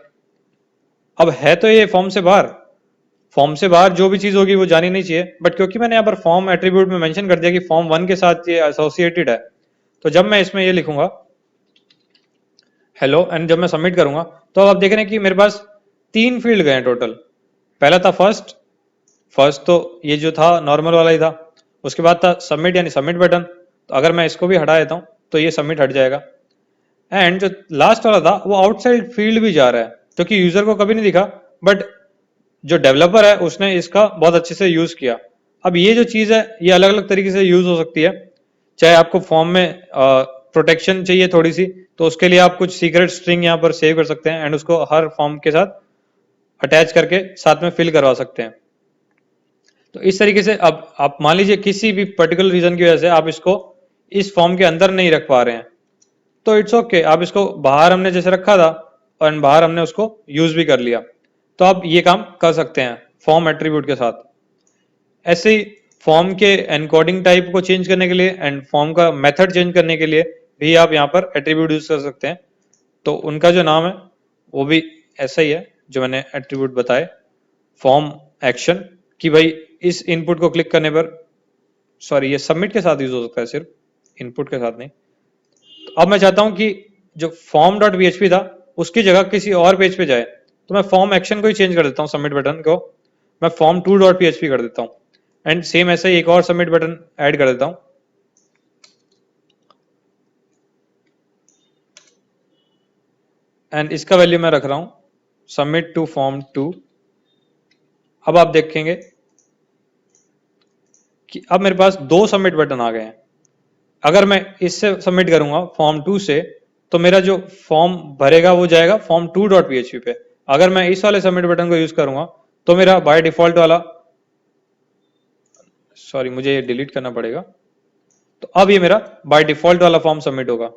अब है तो ये फॉर्म से बाहर, फॉर्म से बाहर जो भी चीज होगी वो जानी नहीं चाहिए, बट क्योंकि मैंने यहाँ पर फॉर्म एट्रीब्यूट में मेंशन कर दिया कि फॉर्म 1 के साथ ये एसोसिएटेड है, तो जब मैं इसमें ये लिखूंगा हेलो एंड जब मैं सबमिट करूंगा तो अब आप देख रहे हैं कि मेरे पास 3 फील्ड गए टोटल। पहला था फर्स्ट, फर्स्ट तो ये जो था नॉर्मल वाला ही था। उसके बाद था सबमिट यानी सबमिट बटन, तो अगर मैं इसको भी हटा देता हूँ तो ये सबमिट हट जाएगा। एंड जो लास्ट वाला था वो आउटसाइड फील्ड भी जा रहा है जो कि यूजर को कभी नहीं दिखा, बट जो डेवलपर है उसने इसका बहुत अच्छे से यूज किया। अब ये जो चीज है ये अलग अलग तरीके से यूज हो सकती है। चाहे आपको फॉर्म में प्रोटेक्शन चाहिए थोड़ी सी, तो उसके लिए आप कुछ सीक्रेट स्ट्रिंग यहाँ पर सेव कर सकते हैं एंड उसको हर फॉर्म के साथ अटैच करके साथ में फिल करवा सकते हैं। तो इस तरीके से अब आप मान लीजिए किसी भी पर्टिकुलर रीजन की वजह से आप इसको इस फॉर्म के अंदर नहीं रख पा रहे हैं, तो इट्स ओके, आप इसको बाहर हमने जैसे रखा था और बाहर हमने उसको यूज भी कर लिया, तो आप ये काम कर सकते हैं फॉर्म एट्रीब्यूट के साथ। ऐसे ही फॉर्म के एनकोडिंग टाइप को चेंज करने के लिए एंड फॉर्म का मेथड चेंज करने के लिए भी आप यहाँ पर एट्रीब्यूट यूज कर सकते हैं। तो उनका जो नाम है वो भी ऐसा ही है जो मैंने एट्रीब्यूट बताए, फॉर्म एक्शन कि भाई इस इनपुट को क्लिक करने पर, सॉरी ये सबमिट के साथ यूज हो सकता है, सिर्फ इनपुट के साथ नहीं। तो अब मैं चाहता हूं कि जो फॉर्म डॉट php था उसकी जगह किसी और पेज पे जाए, तो मैं फॉर्म एक्शन को ही चेंज कर देता हूँ, सबमिट बटन को मैं form 2 डॉट php कर देता हूँ, एंड सेम ऐसे ही एक और सबमिट बटन ऐड कर देता हूँ, एंड इसका वैल्यू मैं रख रहा हूं सबमिट टू फॉर्म 2। अब आप देखेंगे कि अब मेरे पास दो सबमिट बटन आ गए हैं। अगर मैं इससे सबमिट करूंगा फॉर्म 2 से, तो मेरा जो फॉर्म भरेगा वो जाएगा फॉर्म 2 डॉट php पे। अगर मैं इस वाले सबमिट बटन को यूज करूंगा तो मेरा बाय डिफॉल्ट वाला, सॉरी मुझे ये डिलीट करना पड़ेगा, तो अब ये मेरा बाय डिफॉल्ट वाला फॉर्म सबमिट होगा।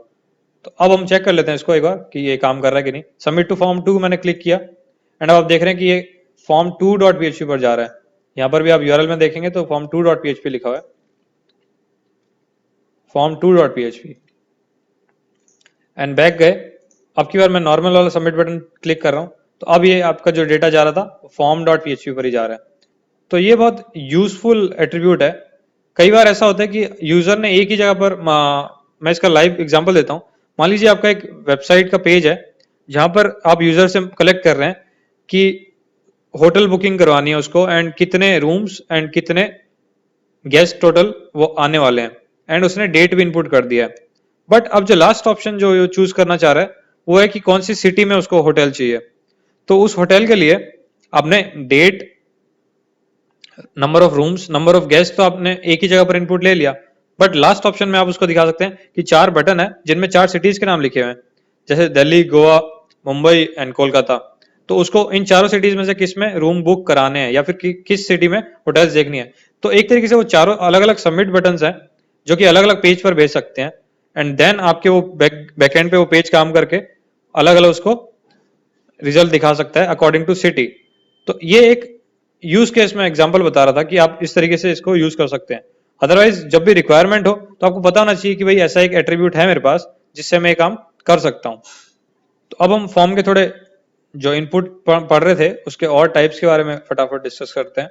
तो अब हम चेक कर लेते हैं इसको एक बार कि ये काम कर रहा है कि नहीं। सबमिट टू फॉर्म 2 मैंने क्लिक किया, एंड अब आप देख रहे हैं कि ये फॉर्म 2 डॉट php पर जा रहा है। यहां पर भी आप यूआरएल में देखेंगे तो फॉर्म 2 डॉट php लिखा हुआ है, form 2 dot php, and back गए। अब की बार मैं नॉर्मल वाला सबमिट बटन क्लिक कर रहा हूं, तो अब ये आपका जो डेटा जा रहा था फॉर्म डॉट php पर ही जा रहा है। तो ये बहुत यूजफुल एट्रीब्यूट है। कई बार ऐसा होता है कि यूजर ने एक ही जगह पर, मैं इसका लाइव एग्जांपल देता हूं। मान लीजिए आपका एक वेबसाइट का पेज है जहां पर आप यूजर से कलेक्ट कर रहे हैं कि होटल बुकिंग करवानी है उसको, एंड कितने रूम्स एंड कितने गेस्ट टोटल वो आने वाले हैं, एंड उसने डेट भी इनपुट कर दिया है। बट अब जो लास्ट ऑप्शन जो चूज करना चाह रहा है वो है कि कौन सी सिटी में उसको होटल चाहिए। तो उस होटल के लिए आपने date, number of rooms, number of guest तो आपने एक ही जगह पर इनपुट ले लिया, बट लास्ट ऑप्शन में आप उसको दिखा सकते हैं कि 4 बटन है जिनमें 4 सिटीज के नाम लिखे हुए हैं, जैसे दिल्ली, गोवा, मुंबई एंड कोलकाता। तो उसको इन चारों सिटीज में से किस में रूम बुक कराने हैं या फिर किस सिटी में होटल्स देखनी है। तो एक तरीके से वो चारों अलग अलग सबमिट बटन हैं जो कि अलग अलग पेज पर भेज सकते हैं, एंड देन आपके वो बैकएंड पे वो पेज काम करके अलग अलग उसको रिजल्ट दिखा सकता है अकॉर्डिंग टू सिटी। तो ये एक यूज केस में एग्जांपल बता रहा था कि आप इस तरीके से इसको यूज कर सकते हैं। अदरवाइज जब भी रिक्वायरमेंट हो तो आपको पता होना चाहिए कि भाई ऐसा एक एट्रीब्यूट है मेरे पास जिससे मैं ये काम कर सकता हूं। तो अब हम फॉर्म के थोड़े जो इनपुट पढ़ रहे थे उसके और टाइप्स के बारे में फटाफट डिस्कस करते हैं।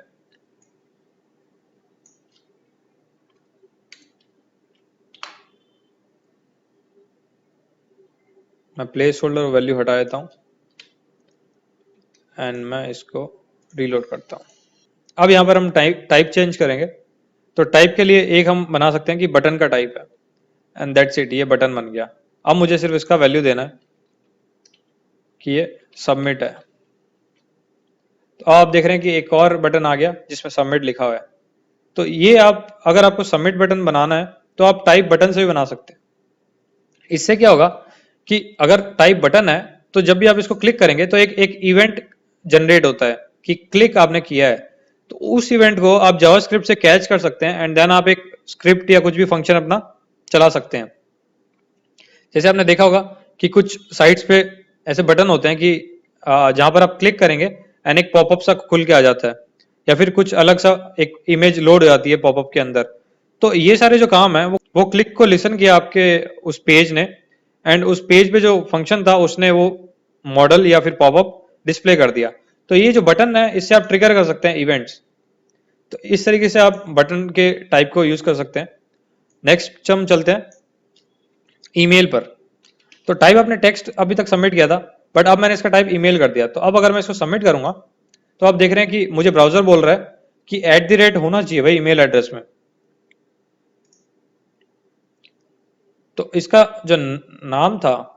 मैं प्लेस होल्डर वैल्यू हटा देता हूं एंड मैं इसको रीलोड करता हूं। अब यहां पर हम टाइप चेंज करेंगे। तो टाइप के लिए एक हम बना सकते हैं कि बटन का टाइप है, एंड दैट्स इट, ये बटन बन गया। अब मुझे सिर्फ इसका वैल्यू देना है कि ये सबमिट है। तो आप देख रहे हैं कि एक और बटन आ गया जिसमें सबमिट लिखा हुआ है। तो ये आप, अगर आपको सबमिट बटन बनाना है तो आप टाइप बटन से भी बना सकते हैं। इससे क्या होगा कि अगर टाइप बटन है तो जब भी आप इसको क्लिक करेंगे तो एक इवेंट जनरेट होता है कि क्लिक आपने किया है। तो उस इवेंट को आप जावास्क्रिप्ट से कैच कर सकते हैं, एंड देन आप एक स्क्रिप्ट या कुछ भी फंक्शन अपना चला सकते हैं। जैसे आपने देखा होगा कि कुछ साइट्स पे ऐसे बटन होते हैं कि जहां पर आप क्लिक करेंगे एंड एक पॉपअप सा खुल के आ जाता है, या फिर कुछ अलग सा एक इमेज लोड हो जाती है पॉपअप के अंदर। तो ये सारे जो काम है वो क्लिक को लिसन किया आपके उस पेज ने, एंड उस पेज पे जो फंक्शन था उसने वो मॉडल या फिर पॉपअप डिस्प्ले कर दिया। तो ये जो बटन है इससे आप ट्रिगर कर सकते हैं इवेंट्स। तो इस तरीके से आप बटन के टाइप को यूज कर सकते हैं। नेक्स्ट हम चलते हैं ईमेल पर। तो टाइप आपने टेक्स्ट अभी तक सबमिट किया था, बट अब मैंने इसका टाइप ईमेल कर दिया। तो अब अगर मैं इसको सबमिट करूंगा तो आप देख रहे हैं कि मुझे ब्राउजर बोल रहा है कि @ होना चाहिए भाई ईमेल एड्रेस में। तो इसका जो नाम था,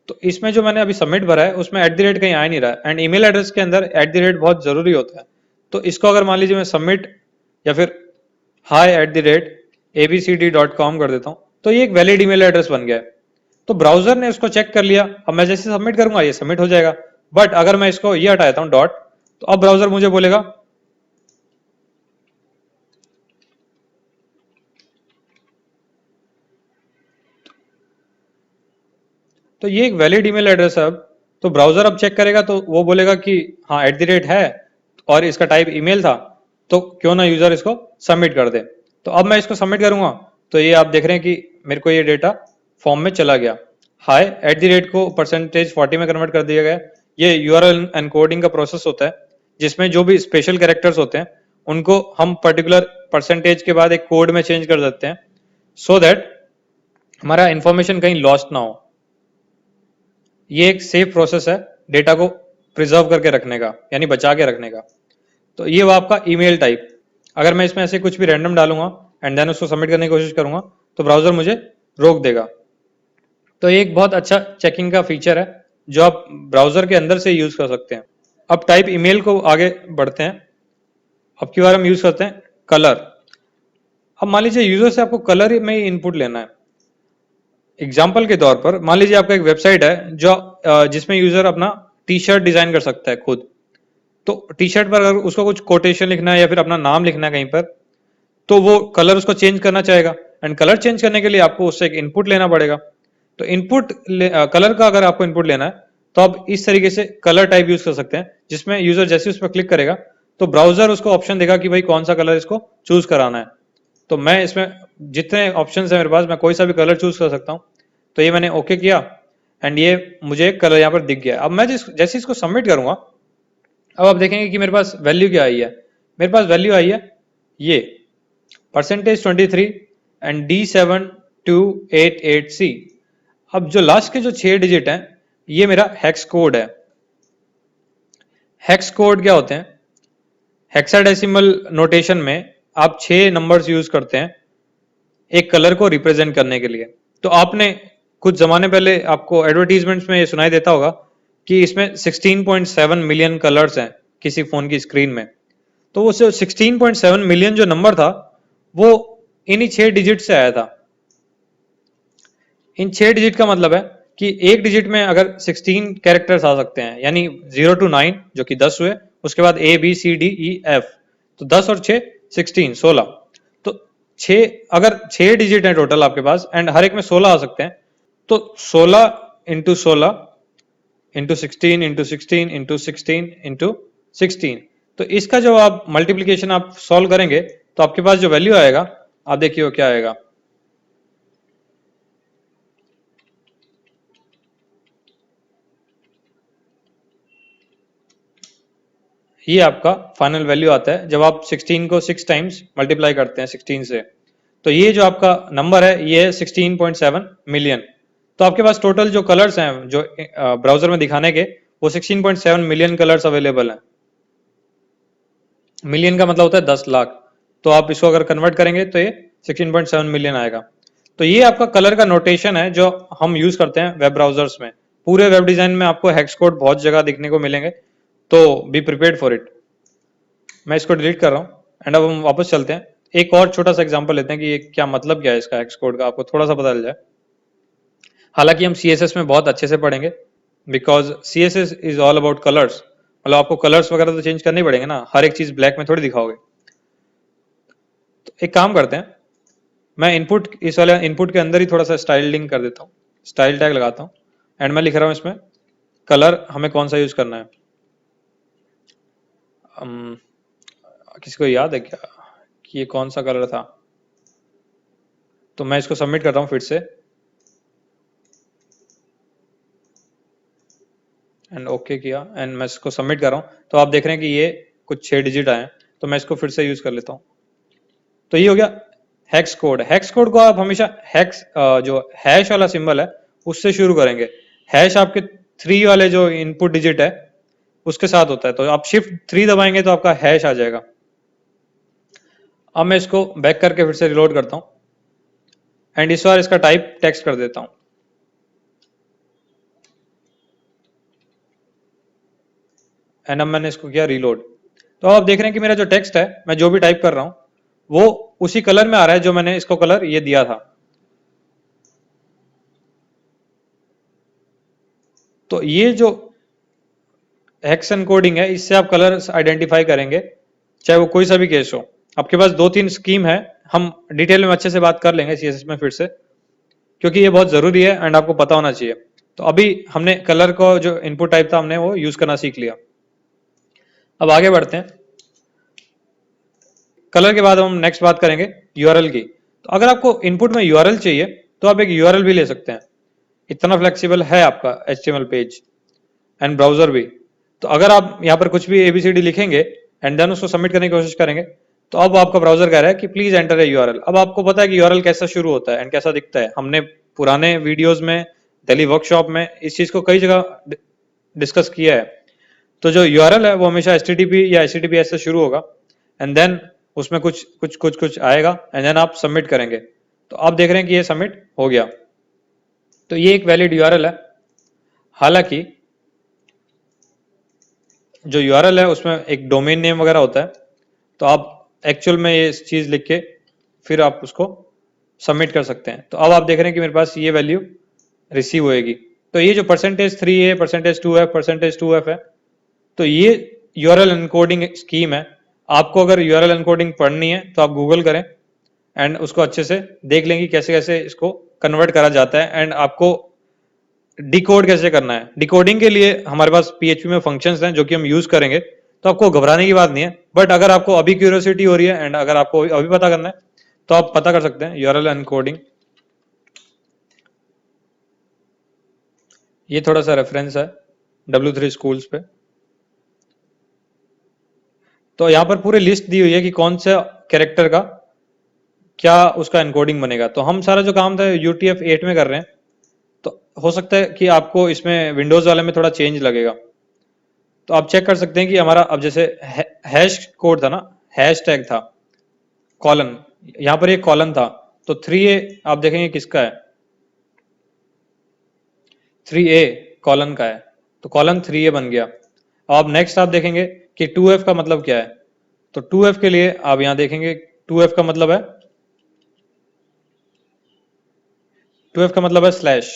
तो इसमें जो मैंने अभी सबमिट भरा है उसमें @ कहीं आ नहीं रहा है, एंड ईमेल एड्रेस के अंदर @ बहुत जरूरी होता है। तो इसको अगर मान लीजिए मैं सबमिट या फिर hi@abcd.com कर देता हूं, तो ये एक वैलिड ईमेल एड्रेस बन गया है। तो ब्राउजर ने उसको चेक कर लिया। अब मैं जैसे सबमिट करूंगा ये सबमिट हो जाएगा। बट अगर मैं इसको ये हटा देता हूं डॉट, तो अब ब्राउजर मुझे बोलेगा तो ये एक वैलिड ईमेल एड्रेस है। अब तो ब्राउजर अब चेक करेगा तो वो बोलेगा कि हाँ @ है और इसका टाइप ईमेल था, तो क्यों ना यूजर इसको सबमिट कर दे। तो अब मैं इसको सबमिट करूंगा तो ये आप देख रहे हैं कि मेरे को ये डेटा फॉर्म में चला गया। हाय @ को %40 में कन्वर्ट कर दिया गया, ये यूआरएल एनकोडिंग का प्रोसेस होता है जिसमें जो भी स्पेशल कैरेक्टर्स होते हैं उनको हम पर्टिकुलर परसेंटेज के बाद एक कोड में चेंज कर देते हैं सो दैट हमारा इंफॉर्मेशन कहीं लॉस्ट ना हो। ये एक सेफ प्रोसेस है डेटा को प्रिजर्व करके रखने का, यानी बचा के रखने का। तो ये वो आपका ईमेल टाइप। अगर मैं इसमें ऐसे कुछ भी रैंडम डालूंगा एंड देन उसको सबमिट करने की कोशिश करूंगा तो ब्राउजर मुझे रोक देगा। तो ये एक बहुत अच्छा चेकिंग का फीचर है जो आप ब्राउजर के अंदर से यूज कर सकते हैं। अब टाइप ईमेल को आगे बढ़ते हैं। अब की बार हम यूज करते हैं कलर। अब मान लीजिए यूजर से आपको कलर में ही इनपुट लेना है। एग्जाम्पल के तौर पर मान लीजिए आपका एक वेबसाइट है जो जिसमें यूजर अपना टी शर्ट डिजाइन कर सकता है खुद। तो टी शर्ट पर अगर उसको कुछ कोटेशन लिखना है या फिर अपना नाम लिखना है कहीं पर, तो वो कलर उसको चेंज करना चाहेगा एंड कलर चेंज करने के लिए आपको उससे एक इनपुट लेना पड़ेगा। तो इनपुट कलर का अगर आपको इनपुट लेना है तो आप इस तरीके से कलर टाइप यूज कर सकते हैं जिसमें यूजर जैसे उस पर क्लिक करेगा तो ब्राउजर उसको ऑप्शन देगा कि भाई कौन सा कलर इसको चूज कराना है। तो मैं इसमें जितने ऑप्शन है मेरे पास, मैं कोई सा भी कलर चूज कर सकता हूँ। तो ये मैंने ओके किया एंड ये मुझे कलर यहाँ पर दिख गया। अब मैं जैसे इसको सबमिट करूंगा, अब आप देखेंगे कि मेरे पास वैल्यू क्या आई है। मेरे पास वैल्यू आई है ये %23 एंड D7288C। अब जो लास्ट के जो 6 डिजिट हैं ये मेरा हेक्स कोड है। हेक्स कोड क्या होते हैं? हेक्साडेसिमल नोटेशन में आप 6 नंबर्स यूज करते हैं एक कलर को रिप्रेजेंट करने के लिए। तो आपने कुछ जमाने पहले आपको एडवर्टीजमेंट्स में ये सुनाई देता होगा कि इसमें 16.7 मिलियन कलर्स हैं किसी फोन की स्क्रीन में। तो वो 16.7 मिलियन जो नंबर था वो इन्हीं 6 डिजिट से आया था। इन 6 डिजिट का मतलब है कि एक डिजिट में अगर 16 कैरेक्टर्स आ सकते हैं, यानी 0 to 9 जो कि 10 हुए, उसके बाद ABCDEF, तो 10 और 6 16 तो 6 अगर 6 डिजिट है टोटल आपके पास एंड हर एक में 16 आ सकते हैं, तो 16 into 16 into 16 into 16 into 16 into 16। तो इसका जब आप मल्टीप्लीकेशन आप सॉल्व करेंगे तो आपके पास जो वैल्यू आएगा आप देखिए वो क्या आएगा। ये आपका फाइनल वैल्यू आता है जब आप 16 को 6 टाइम्स मल्टीप्लाई करते हैं 16 से। तो ये जो आपका नंबर है ये है 16.7 मिलियन। तो आपके पास टोटल जो कलर्स हैं जो ब्राउजर में दिखाने के वो 16.7 मिलियन कलर्स अवेलेबल हैं। मिलियन का मतलब होता है 10 लाख। तो आप इसको अगर कन्वर्ट करेंगे तो ये 16.7 मिलियन आएगा। तो ये आपका कलर का नोटेशन है जो हम यूज करते हैं वेब ब्राउजर्स में। पूरे वेब डिजाइन में आपको हेक्स कोड बहुत जगह दिखने को मिलेंगे, तो बी प्रिपेयर्ड फॉर इट। मैं इसको डिलीट कर रहा हूँ एंड अब हम वापस चलते हैं। एक और छोटा सा एग्जांपल लेते हैं कि ये क्या मतलब क्या है इसका हेक्स कोड का, आपको थोड़ा सा पता चल जाए। हालांकि हम CSS में बहुत अच्छे से पढ़ेंगे because CSS is all about colours. मतलब आपको कलर्स वगैरह तो चेंज करने ही पड़ेंगे ना, हर एक चीज ब्लैक में थोड़ी दिखाओगे। तो एक काम करते हैं, मैं इनपुट इस वाले इनपुट के अंदर ही थोड़ा सा स्टाइलिंग कर देता हूँ, स्टाइल टैग लगाता हूँ एंड मैं लिख रहा हूँ इसमें कलर हमें कौन सा यूज करना है। किसी को याद है क्या कि ये कौन सा कलर था? तो मैं इसको सबमिट कर रहा हूँ फिर से एंड ओके किया एंड मैं इसको सबमिट कर रहा हूँ। तो आप देख रहे हैं कि ये कुछ 6 डिजिट आए हैं। तो मैं इसको फिर से यूज कर लेता हूँ। तो ये हो गया हेक्स कोड। हेक्स कोड को आप हमेशा हेक्स जो हैश वाला सिंबल है उससे शुरू करेंगे। हैश आपके 3 वाले जो इनपुट डिजिट है उसके साथ होता है। तो आप शिफ्ट 3 दबाएंगे तो आपका हैश आ जाएगा। अब मैं इसको बैक करके फिर से रिलोड करता हूँ एंड इस बार इसका टाइप टेक्स्ट कर देता हूँ। एंड अब मैंने इसको किया रीलोड। तो आप देख रहे हैं कि मेरा जो टेक्स्ट है मैं जो भी टाइप कर रहा हूं वो उसी कलर में आ रहा है जो मैंने इसको कलर ये दिया था। तो ये जो हेक्स एनकोडिंग है इससे आप कलर्स आइडेंटिफाई करेंगे चाहे वो कोई सा भी केस हो। आपके पास 2-3 स्कीम है, हम डिटेल में अच्छे से बात कर लेंगे CSS में फिर से, क्योंकि ये बहुत जरूरी है एंड आपको पता होना चाहिए। तो अभी हमने कलर को जो इनपुट टाइप था हमने वो यूज करना सीख लिया। अब आगे बढ़ते हैं। कलर के बाद हम नेक्स्ट बात करेंगे URL की। तो अगर आपको इनपुट में URL चाहिए तो आप एक URL भी ले सकते हैं। इतना फ्लेक्सिबल है आपका HTML पेज। एंड ब्राउजर भी। तो अगर आप यहाँ पर कुछ भी एबीसीडी लिखेंगे एंड देन उसको सबमिट करने की कोशिश करेंगे, तो अब आपका ब्राउजर कह रहा है कि प्लीज एंटर ए यूआरएल। अब आपको पता है कि यूआरएल कैसा शुरू होता है एंड कैसा दिखता है। हमने पुराने वीडियोस में, दिल्ली वर्कशॉप में इस चीज को कई जगह डिस्कस किया है। तो जो यूआरएल है वो हमेशा एचटीटीपी या एचटीटीपीएस से शुरू होगा एंड देन उसमें कुछ आएगा एंड देन आप सबमिट करेंगे। तो आप देख रहे हैं कि ये सबमिट हो गया। तो ये एक वैलिड यूआरएल है। हालांकि जो यूआरएल है उसमें एक डोमेन नेम वगैरह होता है, तो आप एक्चुअल में ये चीज लिख के फिर आप उसको सबमिट कर सकते हैं। तो अब आप देख रहे हैं कि मेरे पास ये वैल्यू रिसीव होएगी। तो ये जो %3a, %2f, %2f है, तो ये यूआरएल एनकोडिंग स्कीम है। आपको अगर यूआरएल एनकोडिंग पढ़नी है तो आप गूगल करें एंड उसको अच्छे से देख लेंगे कैसे कैसे इसको कन्वर्ट करा जाता है एंड आपको डिकोड कैसे करना है। डिकोडिंग के लिए हमारे पास पीएचपी में फंक्शंस हैं जो कि हम यूज करेंगे, तो आपको घबराने की बात नहीं है। बट अगर आपको अभी क्यूरियोसिटी हो रही है एंड अगर आपको अभी पता करना है तो आप पता कर सकते हैं यूआरएल एनकोडिंग। ये थोड़ा सा रेफरेंस है W3 स्कूल्स पे। तो यहाँ पर पूरी लिस्ट दी हुई है कि कौन सा कैरेक्टर का क्या उसका एनकोडिंग बनेगा। तो हम सारा जो काम था UTF-8 में कर रहे हैं, तो हो सकता है कि आपको इसमें विंडोज वाले में थोड़ा चेंज लगेगा। तो आप चेक कर सकते हैं कि हमारा अब जैसे हैश कोड था ना, हैश टैग था, कॉलन, यहाँ पर एक कॉलन था, तो 3A आप देखेंगे किसका है, 3A कॉलन का है, तो कॉलन 3A बन गया। अब नेक्स्ट आप देखेंगे कि 2F का मतलब क्या है, तो 2F के लिए आप यहां देखेंगे 2F का मतलब है, 2F का मतलब है स्लैश।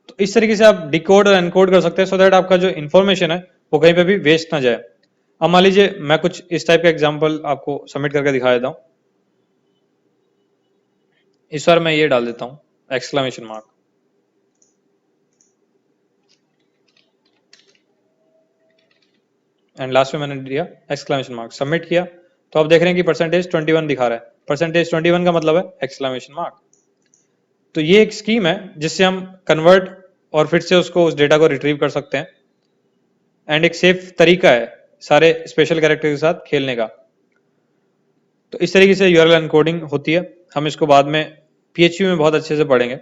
तो इस तरीके से आप डिकोड और एनकोड कर सकते हैं सो दैट आपका जो इन्फॉर्मेशन है वो कहीं पे भी वेस्ट ना जाए। अब मान लीजिए मैं कुछ इस टाइप का एग्जांपल आपको सबमिट करके दिखा देता हूं। इस बार मैं ये डाल देता हूं एक्सक्लेमेशन मार्क एंड लास्ट में मैंने दिया एक्सक्लेमेशन मार्क, सबमिट किया। तो आप देख रहे हैं कि %21 दिखा रहा है। %21 का मतलब है एक्सक्लेमेशन मार्क। तो ये एक स्कीम है जिससे हम कन्वर्ट और फिर से उसको उस डेटा को रिट्रीव कर सकते हैं एंड एक सेफ तरीका है सारे स्पेशल कैरेक्टर के साथ खेलने का। तो इस तरीके से यूआरएल एनकोडिंग होती है। हम इसको बाद में पीएचपी में बहुत अच्छे से पढ़ेंगे,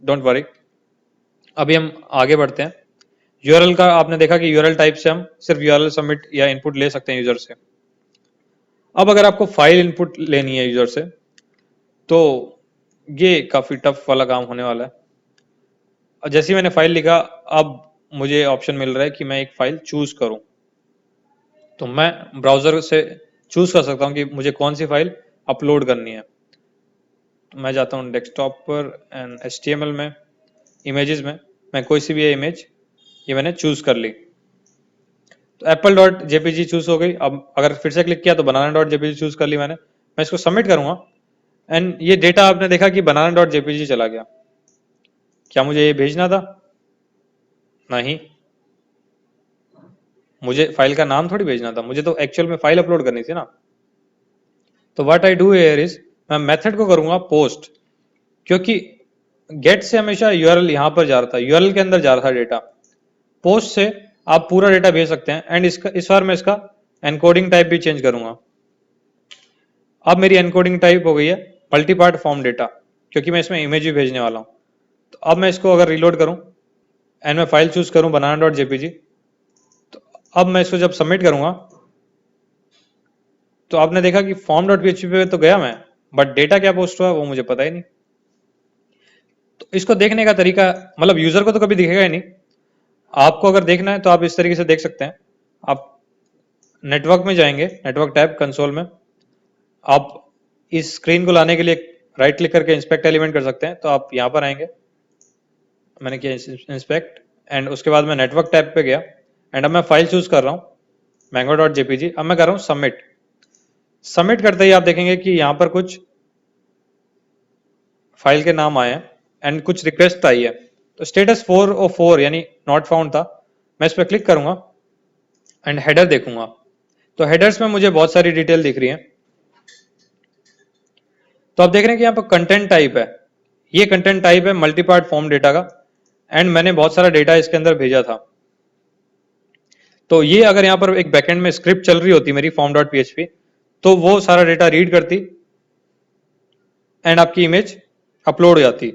डोंट वरी। अभी हम आगे बढ़ते हैं। यूआरएल का आपने देखा कि यूआरएल टाइप से हम सिर्फ यूआरएल सबमिट या इनपुट ले सकते हैं यूजर से। अब अगर आपको फाइल इनपुट लेनी है यूजर से तो ये काफी टफ वाला काम होने वाला है। और जैसे ही मैंने फाइल लिखा, अब मुझे ऑप्शन मिल रहा है कि मैं एक फाइल चूज करूं। तो मैं ब्राउजर से चूज कर सकता हूं कि मुझे कौन सी फाइल अपलोड करनी है। तो मैं जाता हूं डेस्कटॉप पर एंड HTML में, इमेजेस में मैं कोई सी भी इमेज ये मैंने चूज कर ली। तो apple.jpg चूज हो गई। अब अगर फिर से क्लिक किया तो banana.jpg चूज कर ली मैंने। मैं इसको सबमिट करूंगा एंड ये डेटा आपने देखा कि banana.jpg चला गया। क्या मुझे ये भेजना था? नहीं, मुझे फाइल का नाम थोड़ी भेजना था, मुझे तो एक्चुअल में फाइल अपलोड करनी थी ना। तो what I do here is, मैं मेथड को करूंगा पोस्ट, क्योंकि गेट से हमेशा यूआरएल यहां पर जा रहा था, यूआरएल के अंदर जा रहा था डेटा। पोस्ट से आप पूरा डेटा भेज सकते हैं एंड इसका इस बार मैं इसका एनकोडिंग टाइप भी चेंज करूंगा। अब मेरी एनकोडिंग टाइप हो गई है मल्टी पार्ट फॉर्म डेटा, क्योंकि मैं इसमें इमेज भी भेजने वाला हूं। तो अब मैं इसको अगर रिलोड करूं एंड मैं फाइल चूज करूं banana.jpg, तो अब मैं इसको जब सबमिट करूंगा तो आपने देखा कि form.php पे तो गया मैं, बट डेटा क्या पोस्ट हुआ वो मुझे पता ही नहीं। तो इसको देखने का तरीका, मतलब यूजर को तो कभी दिखेगा ही नहीं, आपको अगर देखना है तो आप इस तरीके से देख सकते हैं। आप नेटवर्क में जाएंगे, नेटवर्क टैब कंसोल में, आप इस स्क्रीन को लाने के लिए राइट क्लिक करके इंस्पेक्ट एलिमेंट कर सकते हैं। तो आप यहां पर आएंगे, मैंने किया इंस्पेक्ट एंड उसके बाद मैं नेटवर्क टैब पे गया एंड अब मैं फाइल चूज कर रहा हूं mango.jpg। अब मैं कर रहा हूं सबमिट। सबमिट करते ही आप देखेंगे कि यहां पर कुछ फाइल के नाम आए हैं एंड कुछ रिक्वेस्ट आई है। तो स्टेटस 404 यानी नॉट फाउंड था। मैं इस पर क्लिक करूंगा एंड हेडर देखूंगा। तो हेडर्स में मुझे बहुत सारी डिटेल दिख रही है। तो आप देख रहे हैं कि यहाँ पर कंटेंट टाइप है, ये कंटेंट टाइप है मल्टीपार्ट फॉर्म डेटा का एंड मैंने बहुत सारा डेटा इसके अंदर भेजा था। तो ये अगर यहाँ पर एक बैकएंड में स्क्रिप्ट चल रही होती मेरी form.php, तो वो सारा डेटा रीड करती एंड आपकी इमेज अपलोड हो जाती।